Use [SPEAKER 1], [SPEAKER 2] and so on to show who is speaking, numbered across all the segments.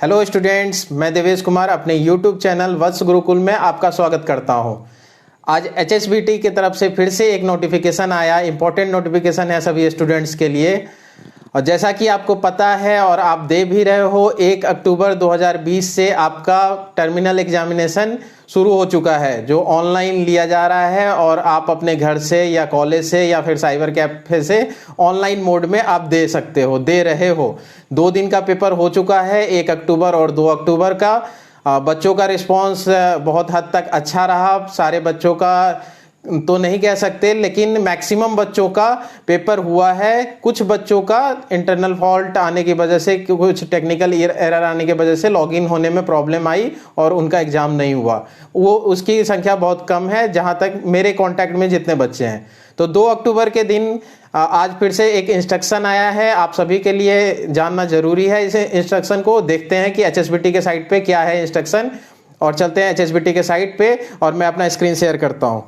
[SPEAKER 1] Hello students, मैं देवेश कुमार अपने YouTube channel वत्स गुरुकुल में आपका स्वागत करता हूं। आज HSBT की तरफ से फिर से एक नोटिफिकेशन आया। इंपॉर्टेंट नोटिफिकेशन है सभी स्टूडेंट्स के लिए। और जैसा कि आपको पता है और आप दे भी रहे हो, 1 अक्टूबर 2020 से आपका टर्मिनल एग्जामिनेशन शुरू हो चुका है, जो ऑनलाइन लिया जा रहा है और आप अपने घर से या कॉलेज से या फिर साइबर कैफे से ऑनलाइन मोड में आप दे सकते हो, दे रहे हो। 2 दिन का पेपर हो चुका है, 1 अक्टूबर और 2 अक्टूबर का। बच्चों का रिस्पांस बहुत हद तक अच्छा रहा। सारे बच्चों का तो नहीं कह सकते, लेकिन मैक्सिमम बच्चों का पेपर हुआ है। कुछ बच्चों का इंटरनल फॉल्ट आने की वजह से, कुछ टेक्निकल एरर आने की वजह से लॉगिन होने में प्रॉब्लम आई और उनका एग्जाम नहीं हुआ। वो उसकी संख्या बहुत कम है जहां तक मेरे कांटेक्ट में जितने बच्चे हैं। तो 2 अक्टूबर के दिन आज फिर से एक इंस्ट्रक्शन आया है, आप सभी के लिए जानना जरूरी है। इस इंस्ट्रक्शन को देखते हैं कि HSBT के साइट पे क्या है इंस्ट्रक्शन, और चलते हैं HSBT के साइट पे और मैं अपना स्क्रीन शेयर करता हूं।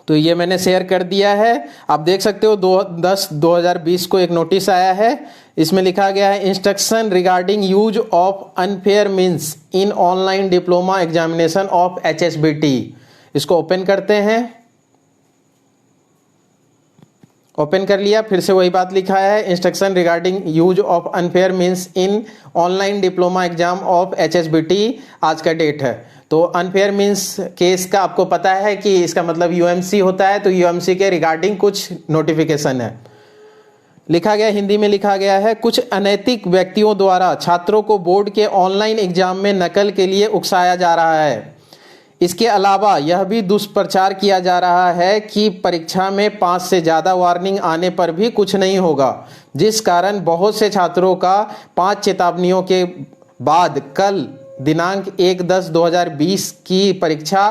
[SPEAKER 1] तो ये मैंने शेयर कर दिया है, आप देख सकते हो। 2/10/2020 को एक नोटिस आया है। इसमें लिखा गया है instruction regarding use of unfair means in online diploma examination of HSBT। इसको ओपन करते हैं। ओपन कर लिया, फिर से वही बात लिखा है, instruction regarding use of unfair means in online diploma exam of HSBT। आज का डेट है। तो अनफेयर मीन्स केस का आपको पता है कि इसका मतलब UMC होता है, तो UMC के रिगार्डिंग कुछ नोटिफिकेशन है। लिखा गया, हिंदी में लिखा गया है, कुछ अनैतिक व्यक्तियों द्वारा छात्रों को बोर्ड के ऑनलाइन एग्जाम में नकल के लिए उकसाया जा रहा है। इसके अलावा यह भी दुष्प्रचार किया जा रहा है कि परीक्षा में 5 से ज़्यादा वार्निंग आने पर भी कुछ नहीं होगा, जिस कारण बहुत से छात्रों का 5 चेतावनियों के बाद कल दिनांक 1/10/2020 की परीक्षा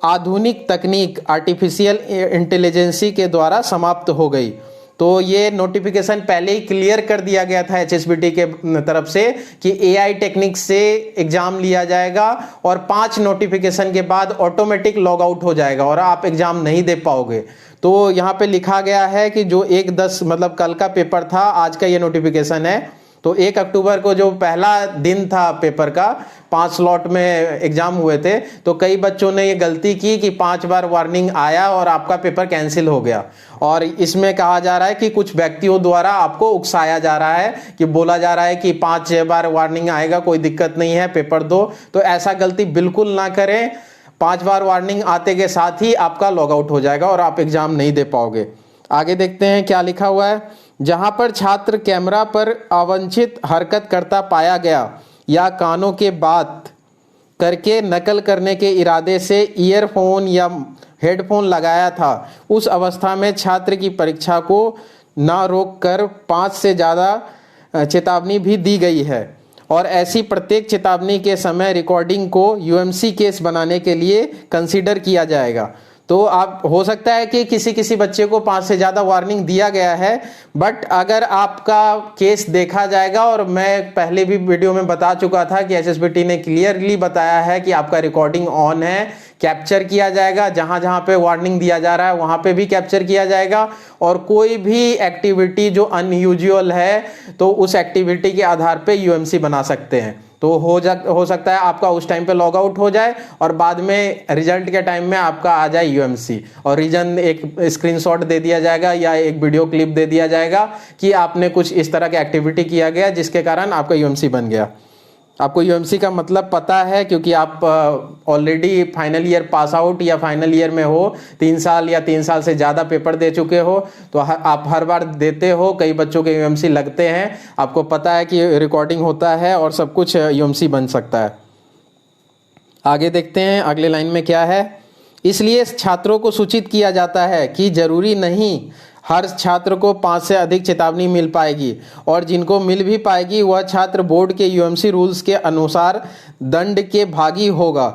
[SPEAKER 1] आधुनिक तकनीक आर्टिफिशियल इंटेलिजेंसी के द्वारा समाप्त हो गई। तो ये नोटिफिकेशन पहले ही क्लियर कर दिया गया था HSBT के तरफ से कि AI टेक्निक से एग्जाम लिया जाएगा और 5 नोटिफिकेशन के बाद ऑटोमेटिक लॉग आउट हो जाएगा और आप एग्जाम नहीं दे पाओगे। तो यहाँ पे लिखा गया है कि जो 1/10 मतलब कल का पेपर था, आज का ये नोटिफिकेशन है। तो 1 अक्टूबर को जो पहला दिन था पेपर का, 5 स्लॉट में एग्जाम हुए थे, तो कई बच्चों ने ये गलती की कि 5 बार वार्निंग आया और आपका पेपर कैंसिल हो गया। और इसमें कहा जा रहा है कि कुछ व्यक्तियों द्वारा आपको उकसाया जा रहा है, कि बोला जा रहा है कि 5 बार वार्निंग आएगा, कोई दिक्कत नहीं है, पेपर दो। तो ऐसा गलती बिल्कुल ना करें। 5 बार वार्निंग आते के साथ ही आपका लॉग आउट हो जाएगा और आप एग्जाम नहीं दे पाओगे। आगे देखते हैं क्या लिखा हुआ है। जहां पर छात्र कैमरा पर अवांछित हरकत करता पाया गया या कानों के बात करके नकल करने के इरादे से ईयरफोन या हेडफोन लगाया था, उस अवस्था में छात्र की परीक्षा को ना रोककर 5 से ज़्यादा चेतावनी भी दी गई है। और ऐसी प्रत्येक चेतावनी के समय रिकॉर्डिंग को UMC केस बनाने के लिए कंसीडर किया जाएगा। तो आप हो सकता है कि किसी बच्चे को 5 से ज़्यादा वार्निंग दिया गया है, बट अगर आपका केस देखा जाएगा, और मैं पहले भी वीडियो में बता चुका था कि HSBT ने क्लियरली बताया है कि आपका रिकॉर्डिंग ऑन है, कैप्चर किया जाएगा। जहां जहां पे वार्निंग दिया जा रहा है वहां पे भी कैप्चर किया जाएगा। और कोई भी एक्टिविटी जो अनयूजुअल है, तो उस एक्टिविटी के आधार पे UMC बना सकते हैं। तो हो सकता है आपका उस टाइम पे लॉग आउट हो जाए और बाद में रिजल्ट के टाइम में आपका आ जाए UMC, और रीजन एक स्क्रीनशॉट दे दिया जाएगा या एक वीडियो क्लिप दे दिया जाएगा कि आपने कुछ इस तरह की एक्टिविटी किया गया जिसके कारण आपका UMC बन गया। आपको UMC का मतलब पता है, क्योंकि आप already final year pass out या फाइनल ईयर में हो, 3 साल या 3 साल से ज़्यादा पेपर दे चुके हो, तो आप हर बार देते हो। कई बच्चों के UMC लगते हैं, आपको पता है कि रिकॉर्डिंग होता है और सब कुछ UMC बन सकता है। आगे देखते हैं अगले लाइन में क्या है। इसलिए छात्रों को सूचित किया जाता है कि जरूरी नहीं हर छात्र को 5 से अधिक चेतावनी मिल पाएगी, और जिनको मिल भी पाएगी वह छात्र बोर्ड के UMC रूल्स के अनुसार दंड के भागी होगा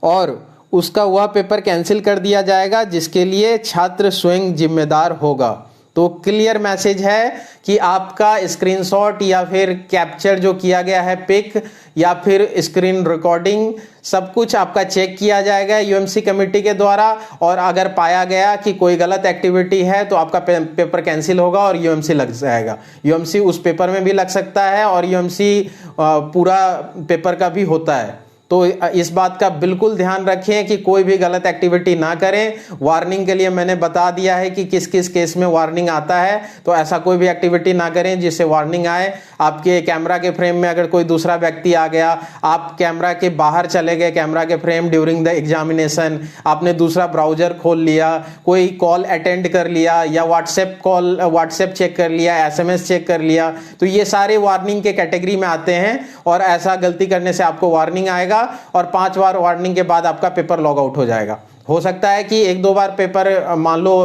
[SPEAKER 1] और उसका वह पेपर कैंसिल कर दिया जाएगा जिसके लिए छात्र स्वयं जिम्मेदार होगा। तो क्लियर मैसेज है कि आपका स्क्रीनशॉट या फिर कैप्चर जो किया गया है पिक या फिर स्क्रीन रिकॉर्डिंग सब कुछ आपका चेक किया जाएगा यूएमसी कमेटी के द्वारा, और अगर पाया गया कि कोई गलत एक्टिविटी है तो आपका पेपर कैंसिल होगा और यूएमसी लग जाएगा। यूएमसी उस पेपर में भी लग सकता है और यूएमसी पूरा पेपर का भी होता है। तो इस बात का बिल्कुल ध्यान रखें कि कोई भी गलत एक्टिविटी ना करें। वार्निंग के लिए मैंने बता दिया है कि किस किस केस में वार्निंग आता है, तो ऐसा कोई भी एक्टिविटी ना करें जिससे वार्निंग आए। आपके कैमरा के फ्रेम में अगर कोई दूसरा व्यक्ति आ गया, आप कैमरा के बाहर चले गए कैमरा के फ्रेम ड्यूरिंग द एग्जामिनेशन, आपने दूसरा ब्राउजर खोल लिया, कोई कॉल अटेंड कर लिया या व्हाट्सएप चेक कर लिया, एसएमएस चेक कर लिया, तो ये सारे वार्निंग के कैटेगरी में आते हैं और ऐसा गलती करने से आपको वार्निंग आएगा और 5 बार वार्निंग के बाद आपका पेपर लॉग आउट हो जाएगा। हो सकता है कि 1-2 बार पेपर मान लो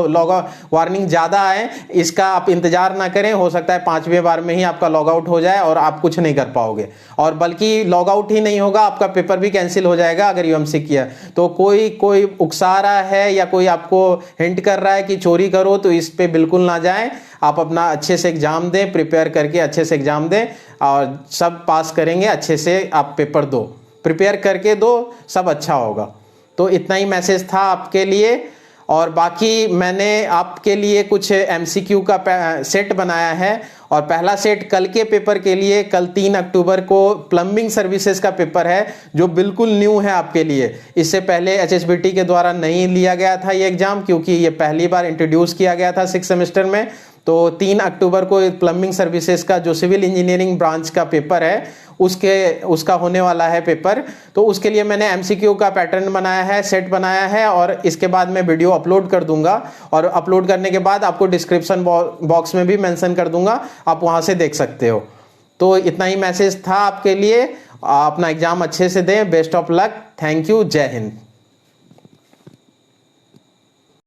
[SPEAKER 1] वार्निंग ज्यादा आए, इसका आप इंतजार ना करें, हो सकता है 5वें बार में ही आपका लॉग आउट हो जाए और आप कुछ नहीं कर पाओगे, और बल्कि लॉग आउट ही नहीं होगा, आपका पेपर भी कैंसिल हो जाएगा अगर यूएमसी किया। तो कोई उकसा रहा है या कोई आपको हिंट कर रहा है कि चोरी करो, तो इस पे बिल्कुल ना जाएं। आप अपना अच्छे से एग्जाम दें, प्रिपेयर करके अच्छे से एग्जाम दें और सब पास करेंगे। अच्छे से आप पेपर दो, प्रिपेयर करके दो, सब अच्छा होगा। तो इतना ही मैसेज था आपके लिए। और बाकी मैंने आपके लिए कुछ एमसीक्यू का सेट बनाया है, और पहला सेट कल के पेपर के लिए, कल 3 अक्टूबर को प्लम्बिंग सर्विसेज का पेपर है जो बिल्कुल न्यू है आपके लिए। इससे पहले एचएसबीटी के द्वारा नहीं लिया गया था ये एग्जाम, क्योंकि ये पहली बार इंट्रोड्यूस किया गया था 6 सेमेस्टर में। तो 3 अक्टूबर को प्लम्बिंग सर्विसेज का जो सिविल इंजीनियरिंग ब्रांच का पेपर है उसका होने वाला है पेपर। तो उसके लिए मैंने एमसीक्यू का पैटर्न बनाया है, सेट बनाया है, और इसके बाद मैं वीडियो अपलोड कर दूंगा, और अपलोड करने के बाद आपको डिस्क्रिप्शन बॉक्स में भी मेंशन कर दूंगा, आप वहां से देख सकते हो। तो इतना ही मैसेज था आपके लिए। अपना एग्जाम अच्छे से दें, best of luck, thank you, जय हिंद।